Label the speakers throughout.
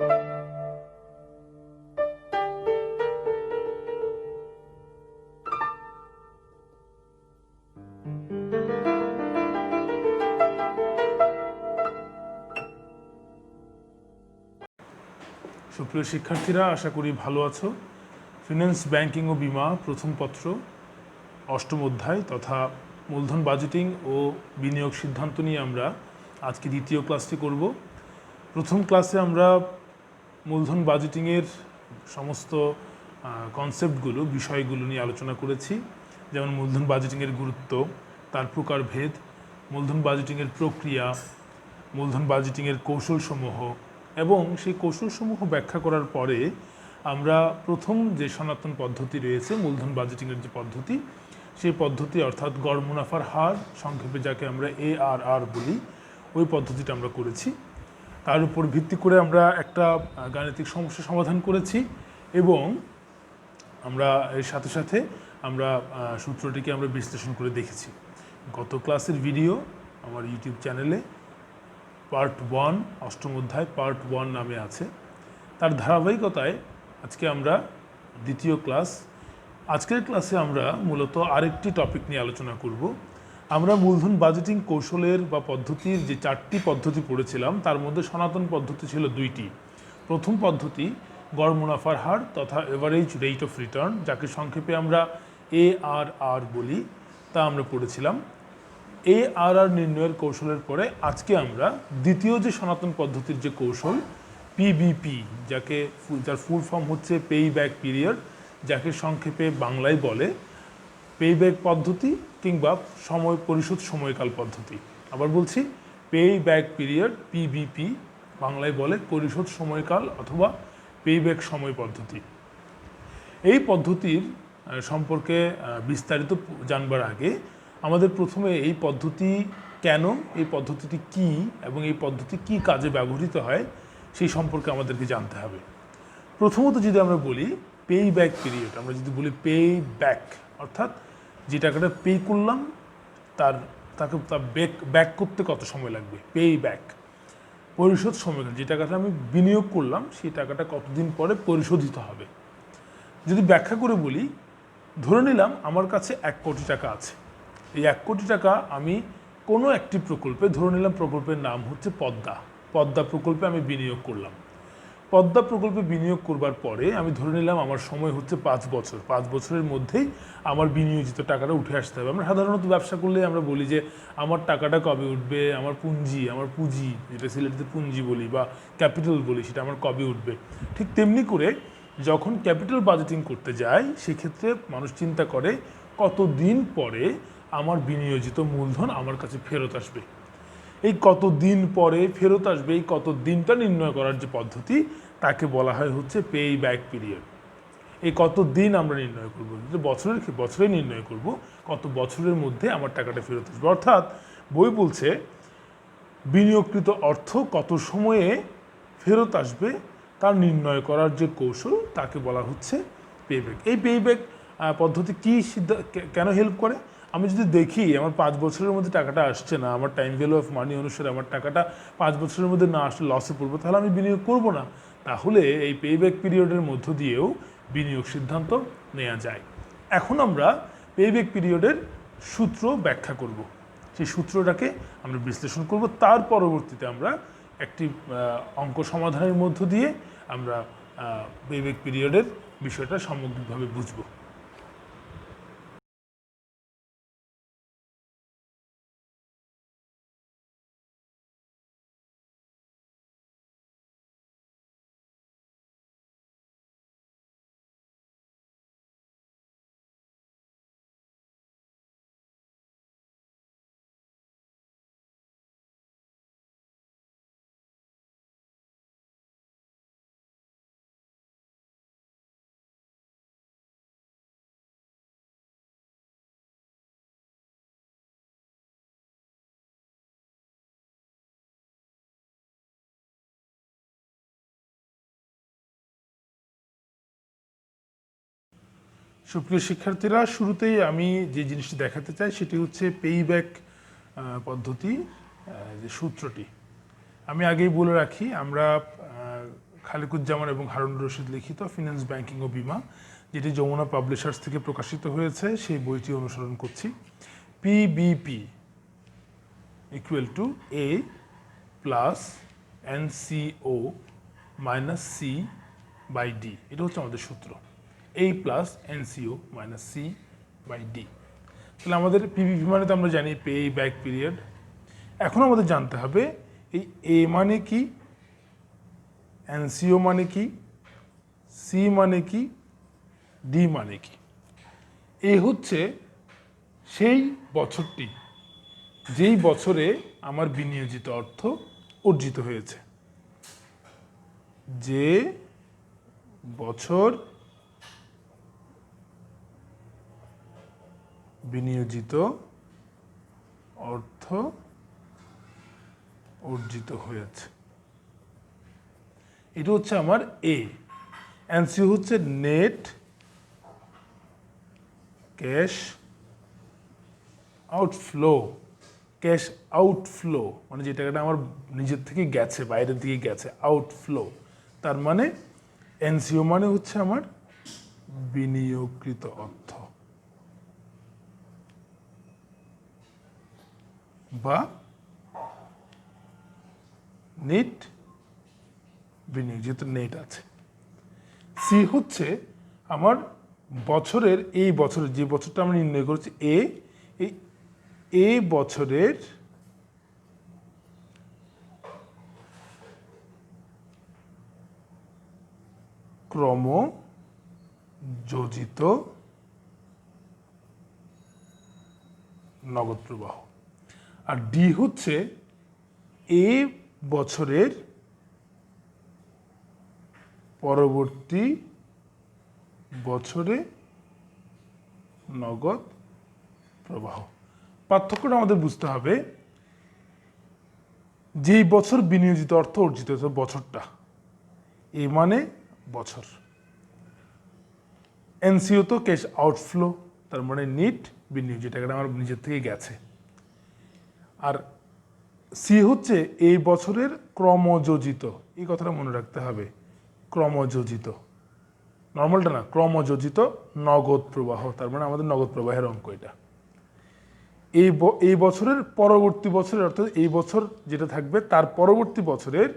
Speaker 1: সুপ্রিয় শিক্ষার্থীরা, আশা করি ভালো আছো। ফিন্যান্স, ব্যাংকিং ও বিমা প্রথম পত্র অষ্টম অধ্যায় তথা মূলধন বাজেটিং ও বিনিয়োগ সিদ্ধান্ত নিয়ে আমরা আজকে দ্বিতীয় ক্লাসটি করব। প্রথম ক্লাসে আমরা মূলধন বাজেটিংয়ের সমস্ত কনসেপ্টগুলো, বিষয়গুলো নিয়ে আলোচনা করেছি, যেমন মূলধন বাজেটিংয়ের গুরুত্ব, তার প্রকারভেদ, মূলধন বাজেটিংয়ের প্রক্রিয়া, মূলধন বাজেটিংয়ের কৌশলসমূহ, এবং সেই কৌশলসমূহ ব্যাখ্যা করার পরে আমরা প্রথম যে সনাতন পদ্ধতি রয়েছে মূলধন বাজেটিংয়ের যে পদ্ধতি, সেই পদ্ধতি অর্থাৎ গড় মুনাফার হার, সংক্ষেপে যাকে আমরা ARR বলি, ওই পদ্ধতিটা আমরা করেছি। তার উপর ভিত্তি করে আমরা একটা গাণিতিক সমস্যা সমাধান করেছি এবং আমরা এর সাথে সাথে আমরা সূত্রটিকে আমরা বিশ্লেষণ করে দেখেছি। গত ক্লাসের ভিডিও আমার ইউটিউব চ্যানেলে পার্ট 1 অষ্টম অধ্যায় পার্ট 1 নামে আছে। তার ধারাবাহিকতায় আজকে আমরা দ্বিতীয় ক্লাস। আজকের ক্লাসে আমরা মূলত আরেকটি টপিক নিয়ে আলোচনা করব। আমরা মূলধন বাজেটিং কৌশলের বা পদ্ধতির যে 4টি পদ্ধতি পড়েছিলাম, তার মধ্যে সনাতন পদ্ধতি ছিল 2টি। প্রথম পদ্ধতি গড় মুনাফার হার তথা এভারেজ রেট অফ রিটার্ন, যাকে সংক্ষেপে আমরা ARR বলি, তা আমরা পড়েছিলাম। ARR নির্ণয়ের কৌশলের পরে আজকে আমরা দ্বিতীয় যে সনাতন পদ্ধতির যে কৌশল PBP, যার ফুল ফর্ম হচ্ছে পে ব্যাক পিরিয়ড, যাকে সংক্ষেপে বাংলায় বলে পে ব্যাক পদ্ধতি কিংবা সময় পরিশোধ সময়কাল পদ্ধতি। আবার বলছি, পে ব্যাক পিরিয়ড PBP, বাংলায় বলে পরিশোধ সময়কাল অথবা পে ব্যাক সময় পদ্ধতি। এই পদ্ধতির সম্পর্কে বিস্তারিত জানবার আগে আমাদের প্রথমে এই পদ্ধতি কেন, এই পদ্ধতিটি কি এবং এই পদ্ধতি কি কাজে ব্যবহৃত হয় সেই সম্পর্কে আমাদেরকে জানতে হবে। প্রথমত যদি আমরা বলি পে ব্যাক পিরিয়ড, আমরা যদি বলি পে ব্যাক অর্থাৎ যে টাকাটা পে করলাম তাকে ব্যাক করতে কত সময় লাগবে, পে ব্যাক। পরিশোধ সময়কাল, যে টাকাটা আমি বিনিয়োগ করলাম সেই টাকাটা কতদিন পরে পরিশোধিত হবে। যদি ব্যাখ্যা করে বলি, ধরে নিলাম আমার কাছে 1 কোটি টাকা আছে। এই 1 কোটি টাকা আমি কোনো একটি প্রকল্পে, ধরে নিলাম প্রকল্পের নাম হচ্ছে পদ্মা প্রকল্পে আমি বিনিয়োগ করলাম। পদ্মা প্রকল্পে বিনিয়োগ করবার পরে আমি ধরে নিলাম আমার সময় হচ্ছে 5 বছর। 5 বছরের মধ্যেই আমার বিনিয়োজিত টাকাটা উঠে আসতে হবে। আমরা সাধারণত ব্যবসা করলে আমরা বলি যে আমার টাকাটা কবে উঠবে, আমার পুঁজি যেটা সিলেটিতে পুঁজি বলি বা ক্যাপিটাল বলি, সেটা আমার কবে উঠবে। ঠিক তেমনি করে যখন ক্যাপিটাল বাজেটিং করতে যায় সেক্ষেত্রে মানুষ চিন্তা করে কতদিন পরে আমার বিনিয়োজিত মূলধন আমার কাছে ফেরত আসবে। এই কত দিন পরে ফেরত আসবে, এই কত দিনটা নির্ণয় করার যে পদ্ধতি, তাকে বলা হয় হচ্ছে পে ব্যাক পিরিয়ড। এই কত দিন আমরা নির্ণয় করবো, বছরে নির্ণয় করব কত বছরের মধ্যে আমার টাকাটা ফেরত আসবে। অর্থাৎ বই বলছে বিনিয়োগকৃত অর্থ কত সময়ে ফেরত আসবে তার নির্ণয় করার যে কৌশল, তাকে বলা হচ্ছে পে ব্যাক। এই পে ব্যাক পদ্ধতি কী কেন হেল্প করে? আমি যদি দেখি আমার 5 বছরের মধ্যে টাকাটা আসছে না, আমার টাইম ভ্যালু অফ মানি অনুসারে আমার টাকাটা 5 বছরের মধ্যে না আসলে লসে পড়বো, তাহলে আমি বিনিয়োগ করব না। তাহলে এই পে ব্যাক পিরিয়ডের মধ্য দিয়েও বিনিয়োগ সিদ্ধান্ত নেওয়া যায়। এখন আমরা পে ব্যাক পিরিয়ডের সূত্র ব্যাখ্যা করব, সেই সূত্রটাকে আমরা বিশ্লেষণ করব। তার পরবর্তীতে আমরা একটি অঙ্ক সমাধানের মধ্য দিয়ে আমরা পে ব্যাক পিরিয়ডের বিষয়টা সামগ্রিকভাবে বুঝব। সুপ্রিয় শিক্ষার্থীরা, শুরুতেই আমি যে জিনিসটি দেখাতে চাই সেটি হচ্ছে পে ব্যাক পদ্ধতি, যে সূত্রটি। আমি আগেই বলে রাখি, আমরা খালিকুজ্জামান এবং হারুন রশিদ লিখিত ফিন্যান্স ব্যাংকিং ও বিমা, যেটি যমুনা পাবলিশার্স থেকে প্রকাশিত হয়েছে, সেই বইটি অনুসরণ করছি। PBP equal to A plus NCO minus C by D, এটা হচ্ছে আমাদের সূত্র। A plus NCO minus C by D. তাহলে আমাদের পিবিপি মানে তো আমরা জানি পে ব্যাক পিরিয়ড। এখন আমাদের জানতে হবে এই এ মানে কি, এনসিও মানে কি, সি মানে কি, ডি মানে কি। এ হচ্ছে সেই বছরটি যেই বছরে আমার বিনিয়োজিত অর্থ অর্জিত হয়েছে, যে বছর বিনিয়োজিত অর্থ অর্জিত হয়েছে, এটা হচ্ছে আমার এ। এনসিও হচ্ছে net cash outflow, cash outflow মানে যে টাকাটা আমার নিজের থেকে গেছে, বাইরের দিকে গেছে, আউটফ্লো। তার মানে এনসিও মানে হচ্ছে আমার বিনিয়োগকৃত অর্থ বা নেট বিনিয়োগ, যেহেতু নেট আছে। সি হচ্ছে আমার বছরের, এই বছরের যে বছরটা আমরা নির্ণয় করছি এই বছরের ক্রমযোজিত নগদ প্রবাহ। আর ডি হচ্ছে এই বছরের পরবর্তী বছরে নগদ প্রবাহ। পার্থক্যটা আমাদের বুঝতে হবে, যেই বছর বিনিয়োজিত অর্থ অর্জিত হয়েছে বছরটা, এ মানে বছর। এনসিও তো ক্যাশ আউটফ্লো, তার মানে নিট বিনিয়োগ, যে টাকাটা আমার নিজের থেকে গেছে। আর সি হচ্ছে এই বছরের ক্রমযোজিত, এই কথাটা মনে রাখতে হবে, ক্রমযোজিত, নর্মালটা না, ক্রমযোজিত নগদ প্রবাহ, তার মানে আমাদের নগদ প্রবাহের অঙ্ক এটা। এই বছরের পরবর্তী বছরের, অর্থাৎ এই বছর যেটা থাকবে তার পরবর্তী বছরের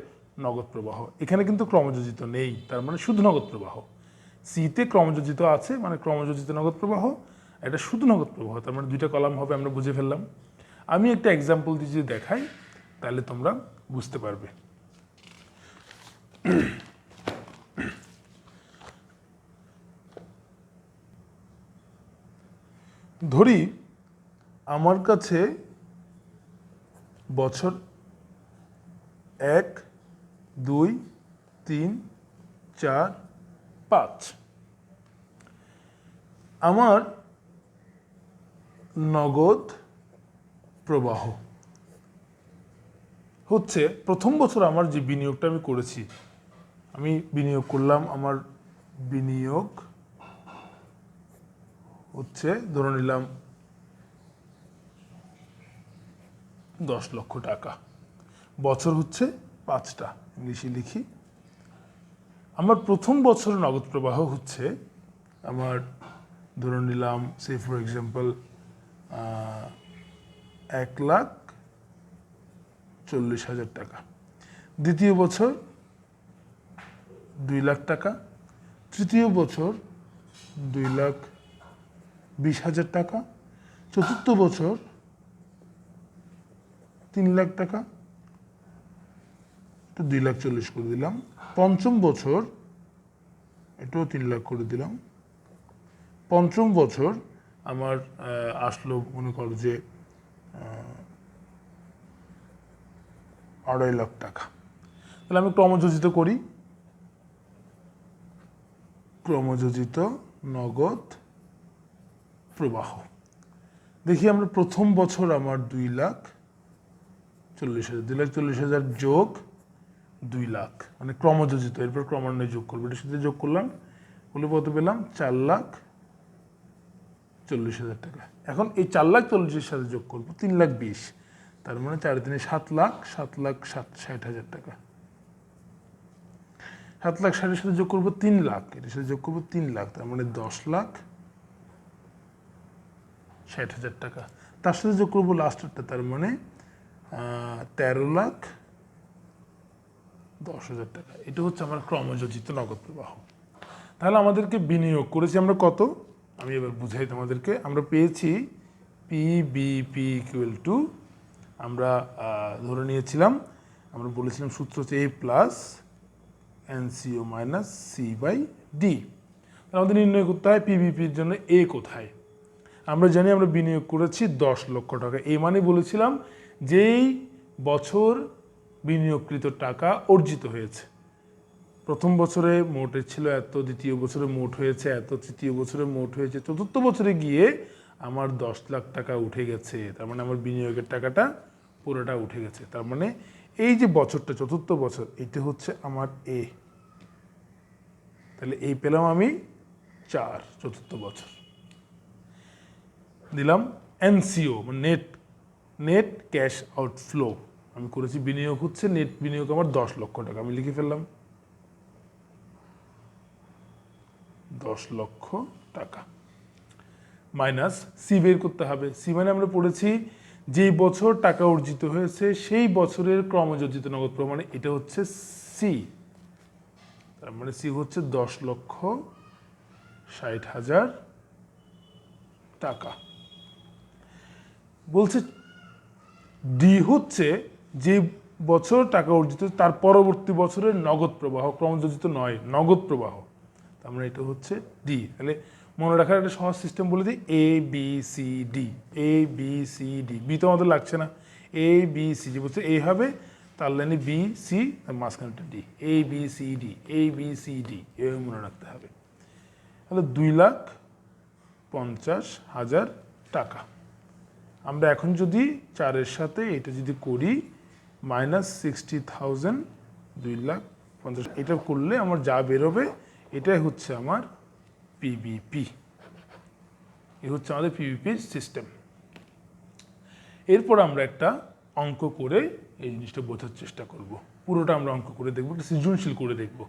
Speaker 1: নগদ প্রবাহ। এখানে কিন্তু ক্রমযোজিত নেই, তার মানে শুধু নগদ প্রবাহ। সিতে ক্রমযোজিত আছে, মানে ক্রমযোজিত নগদ প্রবাহ, এটা শুধু নগদ প্রবাহ, তার মানে দুইটা কলাম হবে, আমরা বুঝে ফেললাম। আমি একটা এক্সাম্পল দিয়ে যদি দেখাই তাহলে তোমরা বুঝতে পারবে। ধরি আমার কাছে বছর 1, 2, 3, 4, 5 আমার নগদ প্রবাহ হচ্ছে, প্রথম বছর আমার যে বিনিয়োগটা আমি করেছি, আমি বিনিয়োগ করলাম, আমার বিনিয়োগ হচ্ছে ধরে নিলাম 10 লক্ষ টাকা, বছর হচ্ছে 5টা, ইংলিশে লিখি। আমার প্রথম বছরের নগদ প্রবাহ হচ্ছে আমার ধরে নিলাম সে ফর এক্সাম্পল 1,40,000 টাকা। দ্বিতীয় বছর 2 লাখ টাকা, তৃতীয় বছর 2,20,000 টাকা, চতুর্থ বছর 3 লাখ টাকা, তো 2,40,000 করে দিলাম। পঞ্চম বছর এটাও 3 লাখ করে দিলাম। পঞ্চম বছর আমার আসলো মনে করো যে 2.5 লাখ টাকা। তাহলে আমি ক্রমযোজিত করি, ক্রমযোজিত নগদ প্রবাহ। দেখি আমরা প্রথম বছর আমার 2,40,000, 2,40,000 যোগ 2 লাখ, মানে ক্রমযোজিত, এরপর ক্রমান্বয়ে যোগ করবো, এটার সাথে যোগ করলাম, বলে কত পেলাম 4,40,000 টাকা। এখন এই 4,40,000 সাথে যোগ করবো 3,20,000, তার মানে 4 দিনে 7 লাখ, 7,60,000 টাকা। 7,60,000 সাথে যোগ করবো 3 লাখ, এটার সাথে যোগ করবো 3 লাখ, তার মানে 10,60,000 টাকা। তার সাথে যোগ করবো লাস্টেরটা, তার মানে 13,10,000 টাকা। এটা হচ্ছে আমার ক্রমযোজিত নগদ প্রবাহ। তাহলে আমাদেরকে বিনিয়োগ করেছি আমরা কত, আমি এবার বুঝাই তোমাদেরকে। আমরা পেয়েছি পিবিপি ইকুয়াল টু, আমরা ধরে নিয়েছিলাম, আমরা বলেছিলাম সূত্র হচ্ছে A plus NCO minus C/D। আমাদের নির্ণয় করতে হয় পিবিপির জন্য এ কোথায়। আমরা জানি আমরা বিনিয়োগ করেছি 10 লক্ষ টাকা। এই মানে বলেছিলাম যেই বছর বিনিয়োগকৃত টাকা অর্জিত হয়েছে, প্রথম বছরে মোট ছিল এত, দ্বিতীয় বছরে মোট হয়েছে এত, তৃতীয় বছরে মোট হয়েছে, চতুর্থ বছরে গিয়ে আমার 10 লাখ টাকা উঠে গেছে, তার মানে আমার বিনিয়োগের টাকাটা পুরোটা উঠে গেছে। তার মানে এই যে বছরটা, চতুর্থ বছর, এটা হচ্ছে আমার এ। তাহলে এই পেলাম আমি 4, চতুর্থ বছর। দিলাম NCO মানে নেট ক্যাশ আউটফ্লো, আমি করেছি বিনিয়োগ হচ্ছে, নেট বিনিয়োগ আমার 10 লক্ষ টাকা, আমি লিখে ফেললাম 10 লক্ষ টাকা। মাইনাস সি বের করতে হবে। সি মানে আমরা পড়েছি যেই বছর টাকা অর্জিত হয়েছে সেই বছরের ক্রমযোজিত নগদ প্রবাহ, মানে এটা হচ্ছে সি। তার মানে সি হচ্ছে 10,60,000 টাকা। বলছে ডি হচ্ছে যে বছর টাকা অর্জিত তার পরবর্তী বছরের নগদ প্রবাহ, ক্রমযোজিত নয়, নগদ প্রবাহ। তার মানে এটা হচ্ছে ডি। তাহলে মনে রাখার একটা সহজ সিস্টেম বলে দিই, ABCD, ABCD, বি তো আমাদের লাগছে না, ABCD বলছে এ হবে, তার লাইনে BC, তার মাঝখানটা ডি, ABCD, ABCD এভাবে মনে রাখতে হবে। তাহলে 2,50,000 টাকা। আমরা এখন যদি 4-এর সাথে এটা যদি করি মাইনাস 60,000, 2,50,000, এটা করলে আমার যা বেরোবে এটাই হচ্ছে আমার পিবিপি। এ হচ্ছে আমাদের পিবিপির সিস্টেম। এরপর আমরা একটা অঙ্ক করে এই জিনিসটা বোঝার চেষ্টা করব। পুরোটা আমরা অঙ্ক করে দেখব, একটা সৃজনশীল করে দেখব।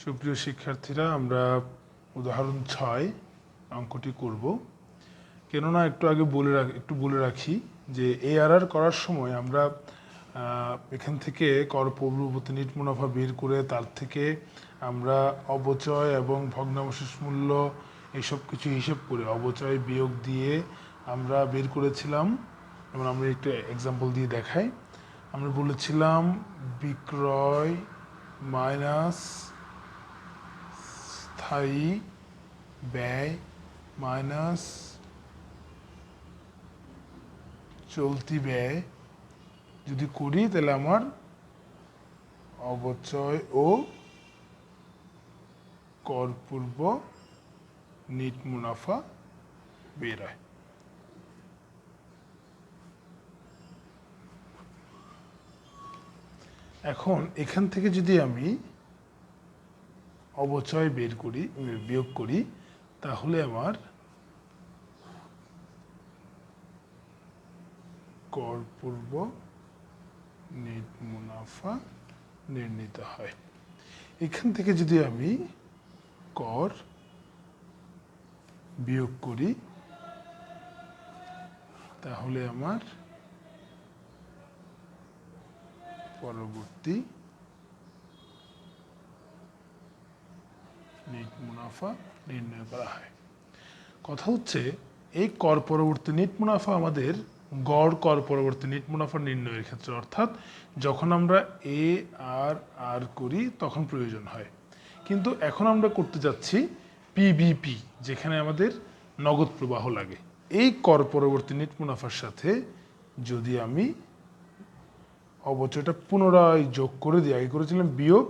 Speaker 1: সুপ্রিয় শিক্ষার্থীরা, আমরা উদাহরণ 6 অঙ্কটি করব। কেননা একটু আগে বলে রাখি যে ARR করার সময় আমরা এখান থেকে কর পূর্ববর্তী নিট মুনাফা বের করে তার থেকে আমরা অবচয় এবং ভগ্নাবশেষ মূল্য এইসব কিছু হিসেব করে অবচয় বিয়োগ দিয়ে আমরা বের করেছিলাম। যেমন আমরা একটা এক্সাম্পল দিয়ে দেখাই। আমরা বলেছিলাম বিক্রয় মাইনাস স্থায়ী ব্যয় মাইনাস চলতি ব্যয় যদি করি তাহলে আমার অবচয় ও করপূর্ব নিট মুনাফা বের হয়। এখন এখান থেকে যদি আমি অবচয় বিয়োগ করি তাহলে আমার করপূর্ব নিট মুনাফা নির্ণীত হয়। এখান থেকে যদি আমি কর বিয়োগ করি তাহলে আমার পরবর্তী নিট মুনাফা নির্ণয় করা হয়। কথা হচ্ছে এই কর পরবর্তী নিট মুনাফা আমাদের গড় কর পরবর্তী নিট মুনাফা নির্ণয়ের ক্ষেত্রে, অর্থাৎ যখন আমরা ARR করি তখন প্রয়োজন হয়। কিন্তু এখন আমরা করতে যাচ্ছি পিবিপি, যেখানে আমাদের নগদ প্রবাহ লাগে। এই কর পরবর্তী নিট মুনাফার সাথে যদি আমি অবচয়টা পুনরায় যোগ করে দিই, আগে করেছিলাম বিয়োগ,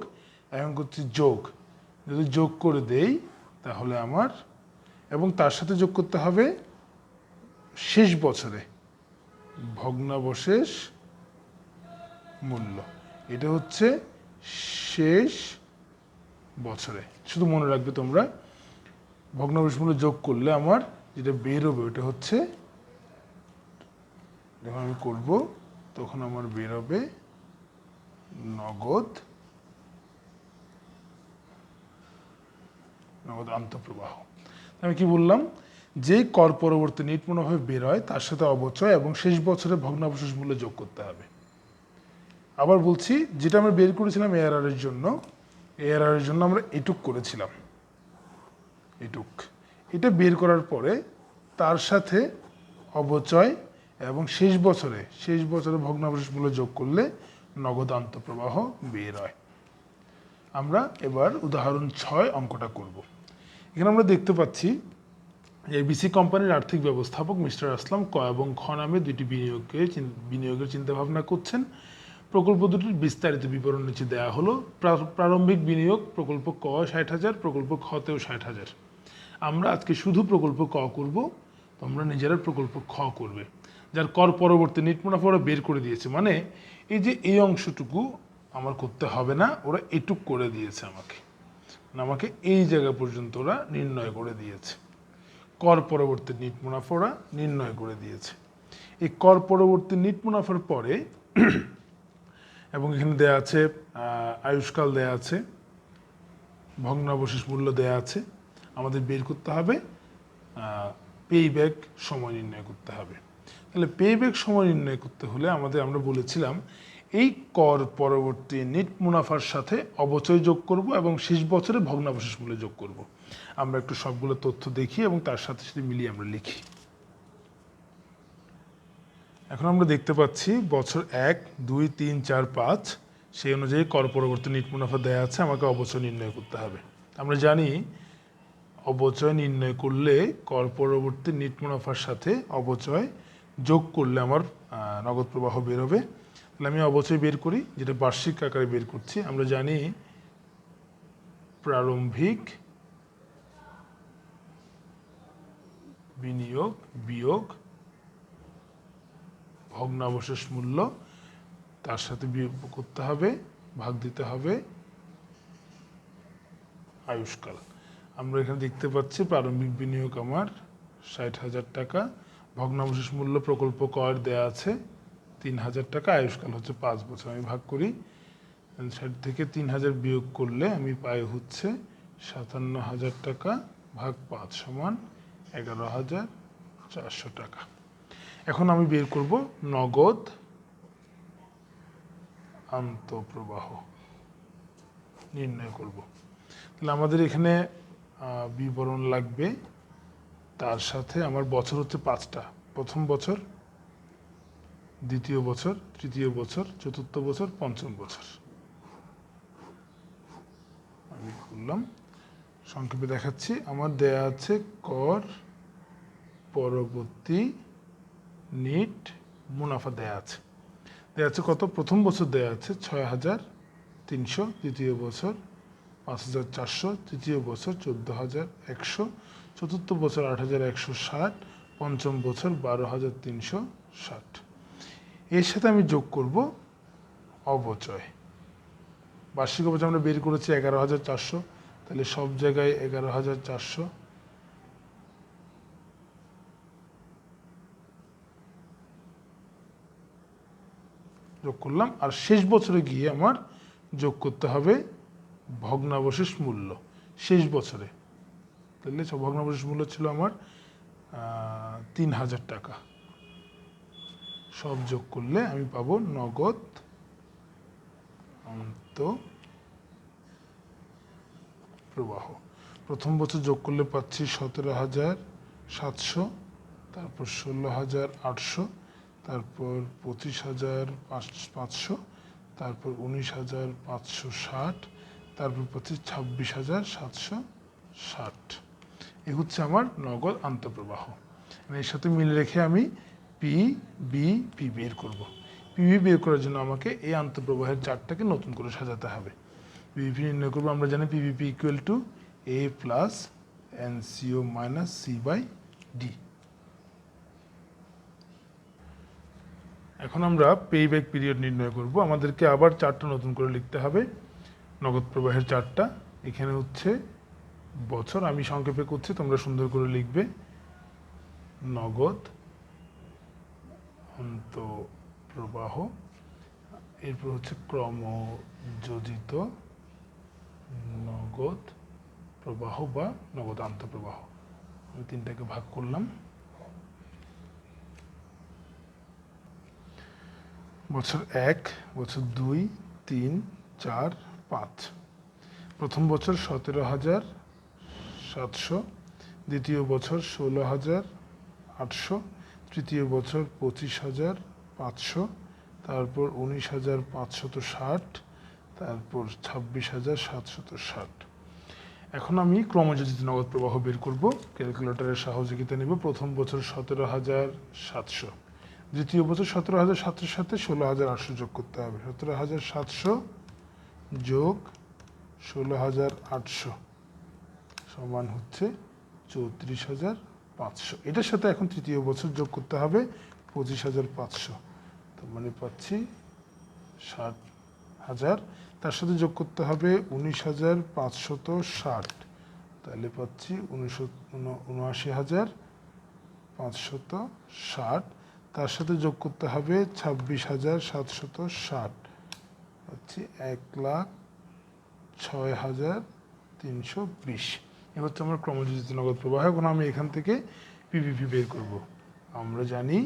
Speaker 1: এখন করছি যোগ, যদি যোগ করে দেই তাহলে আমার, এবং তার সাথে যোগ করতে হবে শেষ বছরে ভগ্নাবশেষ মূল্য, এটা হচ্ছে শেষ বছরে। শুধু মনে রাখবে তোমরা ভগ্নাংশ মূল্য যোগ করলে আমার যেটা বের হবে ওটা হচ্ছে, যখন আমি করব তখন আমার বের হবে নগদ আন্তঃপ্রবাহ। আমি কি বললাম, যে কর পরবর্তী নেট মুনাফা বের হয় তার সাথে অবচয় এবং শেষ বছরে ভগ্নাবশেষ মূল্য যোগ করতে হবে। আবার বলছি, যেটা আমরা বের করেছিলাম এআরআর এর জন্য, এআরআর এর জন্য আমরা এটুক করেছিলাম, এটুক। এটা বের করার পরে তার সাথে অবচয় এবং শেষ বছরে ভগ্নাবশেষ মূল্য যোগ করলে নগদ আন্তঃপ্রবাহ বের হয়। আমরা এবার উদাহরণ 6 অঙ্কটা করব। এখানে আমরা দেখতে পাচ্ছি এবিসি কোম্পানির আর্থিক ব্যবস্থাপক মিস্টার আসলাম ক এবং খ নামে দুটি বিনিয়োগের চিন্তাভাবনা করছেন। প্রকল্প দুটির বিস্তারিত বিবরণ নিচে দেওয়া হলো। প্রারম্ভিক বিনিয়োগ প্রকল্প ক 60,000, প্রকল্প খতেও 60,000। আমরা আজকে শুধু প্রকল্প ক করব, তোমরা নিজেরা প্রকল্প খ করবে। যার কর পরবর্তী নেট মুনাফা ওরা বের করে দিয়েছে, মানে এই যে এই অংশটুকু আমার করতে হবে না, ওরা এটুক করে দিয়েছে আমাকে এই জায়গা পর্যন্ত ওরা নির্ণয় করে দিয়েছে। কর পরবর্তী নেট মুনাফা ওরা নির্ণয় করে দিয়েছে। এই কর পরবর্তী নেট মুনাফার পরে এবং এখানে দেয়া আছে আয়ুষ্কাল দেয়া আছে, ভগ্নাবশেষ মূল্য দেয়া আছে। আমাদের বের করতে হবে পেব্যাক সময় নির্ণয় করতে হবে। তাহলে পেব্যাক সময় নির্ণয় করতে হলে আমরা বলেছিলাম এই কর পরবর্তী নেট মুনাফার সাথে অবচয় যোগ করব এবং শেষ বছরে ভগ্নাবশেষ মূল্য যোগ করব। আমরা একটু সবগুলো তথ্য দেখি এবং তার সাথে সাথে মিলিয়ে আমরা লিখি। এখন আমরা দেখতে পাচ্ছি বছর 1, 2, 3, 4, 5 সেই অনুযায়ী কর পরবর্তী নেট মুনাফা দেওয়া আছে, আমাকে অবচয় নির্ণয় করতে হবে। আমরা জানি অবচয় নির্ণয় করলে কর পরবর্তী নেট মুনাফার সাথে অবচয় যোগ করলে আমার নগদ প্রবাহ বের হবে। তাহলে আমি অবচয় বের করি, যেটা বার্ষিক আকারে বের করছি। আমরা জানি প্রারম্ভিক বিনিয়োগ বিয়োগ ভগ্নাবশেষ মূল্য, তার সাথে বিয়োগ করতে হবে, ভাগ দিতে হবে আয়ুষ্কাল। আমরা এখানে দেখতে পাচ্ছি প্রারম্ভিক বিনিয়োগ আমার 60,000 টাকা, ভগ্নাবশেষ মূল্য প্রকল্প কর দেয়া আছে 3,000 টাকা, আয়ুষ্কাল হচ্ছে 5 বছর। আমি ভাগ করি, 60 থেকে 3,000 বিয়োগ করলে আমি পাই হচ্ছে 57,000 টাকা ভাগ 5 সমান 11,400 টাকা। এখন আমি বের করব নগদ আন্তঃপ্রবাহ নির্ণয় করব। তাহলে আমাদের এখানে বিবরণ লাগবে, তার সাথে আমার বছর হচ্ছে 5টা। প্রথম বছর, দ্বিতীয় বছর, তৃতীয় বছর, চতুর্থ বছর, পঞ্চম বছর। আমি করলাম, সংক্ষেপে দেখাচ্ছি। আমার দেয়া আছে কর পরবর্তী নেট মুনাফা দেয়া আছে কত? প্রথম বছর দেয়া আছে 6,300, দ্বিতীয় বছর 5,400, তৃতীয় বছর 14,100, চতুর্থ বছর 8,160, পঞ্চম বছর 12,360। এর সাথে আমি যোগ করব অবচয়। বার্ষিক অবচয় আমরা বের করেছি 11,400, তাহলে সব জায়গায় 11,400। যোগ করলাম, আর শেষ বছরে গিয়ে আমার যোগ করতে হবে ভগ্নাবশেষ মূল্য শেষ বছরে। তাহলে ভগ্নাবশেষ মূল্য ছিল আমার 3,000 টাকা। সব যোগ করলে আমি পাবো নগদ আন্তঃপ্রবাহ। প্রথম বছর যোগ করলে পাচ্ছি 17,700, তারপর 16,800, তারপর 25,500, তারপর 19,560, তারপর পাচ্ছি 26,760। এ হচ্ছে আমার নগদ আন্তঃপ্রবাহ। এর সাথে মিল রেখে আমি পিবিপি বের করব। পিবি বের করার জন্য আমাকে এই আন্তঃপ্রবাহের চার্টটাকে নতুন করে সাজাতে হবে। পিবিপি নির্ণয় করবো, আমরা জানি PBP equal to A plus NCO minus C by D. এখন আমরা পেব্যাক পিরিয়ড নির্ণয় করব। আমাদেরকে আবার চার্টটা নতুন করে লিখতে হবে, নগদ প্রবাহের চার্টটা। এখানে হচ্ছে বছর আমি সংক্ষেপে করছি, তোমরা সুন্দর করে লিখবে। নগদ অন্তঃপ্রবাহ, এরপর হচ্ছে ক্রমযোজিত নগদ প্রবাহ বা নগদ আন্তঃপ্রবাহ। আমি তিনটাকে ভাগ করলাম। বছর 1, বছর 2, 3, 4, 5। প্রথম বছর 17,700, দ্বিতীয় বছর 16,800, তৃতীয় বছর 25,500, তারপর 19,560, তারপর 26,760। এখন আমি ক্রমযোজিত নগদ প্রবাহ বের করব, ক্যালকুলেটরের সহযোগিতা নেব। প্রথম বছর 17,700, দ্বিতীয় বছর 17,700 সাথে 16,800 যোগ করতে হবে। 17,700 যোগ 16,800 সমান হচ্ছে 34,500। এটার সাথে এখন তৃতীয় বছর যোগ করতে হবে 25,500, তার মানে পাচ্ছি 60,000। তার সাথে যোগ করতে হবে 19,560, তাহলে পাচ্ছি 79,560। তার সাথে যোগ করতে হবে 26,760, পাচ্ছি 1,06,320। এ হচ্ছে আমার ক্রমযোজিত নগদ প্রবাহ। এখন আমি এখান থেকে পিভিপি বের করব। আমরা জানি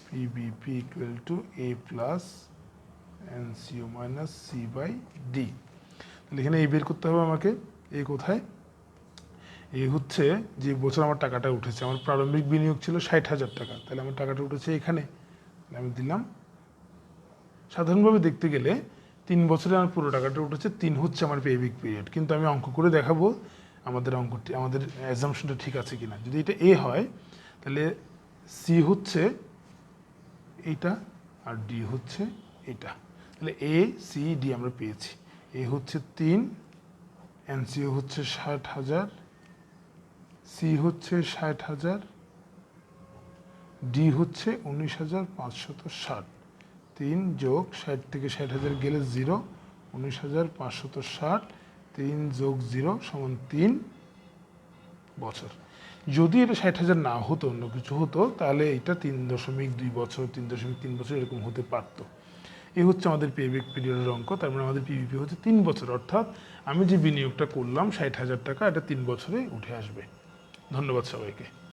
Speaker 1: PVP equal to A plus NCO minus C by D. তাহলে এখানে এই বের করতে হবে আমাকে। এই কোথায়? এই হচ্ছে যে বছর আমার টাকাটা উঠেছে। আমার প্রারম্ভিক বিনিয়োগ ছিল 60,000 টাকা, তাহলে আমার টাকাটা উঠেছে এখানে, আমি দিলাম। সাধারণভাবে দেখতে গেলে 3 বছরে আমার পুরো টাকাটা উঠেছে, 3 হচ্ছে আমার পেব্যাক পিরিয়ড। কিন্তু আমি অঙ্ক করে দেখাবো আমাদের অ্যাজাম্পশনটা ঠিক আছে কিনা। যদি এটা এ হয় তাহলে সি হচ্ছে এইটা আর ডি হচ্ছে এটা। তাহলে এ সি ডি আমরা পেয়েছি। এ হচ্ছে 3, এনসিও হচ্ছে 60,000, সি হচ্ছে 60,000, ডি হচ্ছে 19,560। 3 যোগ 60 থেকে 60,000 গেলে 0, 19,560। 3 যোগ 0 সমান 3 বছর। যদি এটা 60,000 না হতো, অন্য কিছু হতো, তাহলে এটা 3.2 বছর, 3.3 বছর এরকম হতে পারতো। এই হচ্ছে আমাদের পেব্যাক পিরিয়ডের অঙ্ক। তার মানে আমাদের পিভিপি হচ্ছে 3 বছর, অর্থাৎ আমি যে বিনিয়োগটা করলাম 60,000 টাকা, এটা 3 বছরে উঠে আসবে। ধন্যবাদ সবাইকে।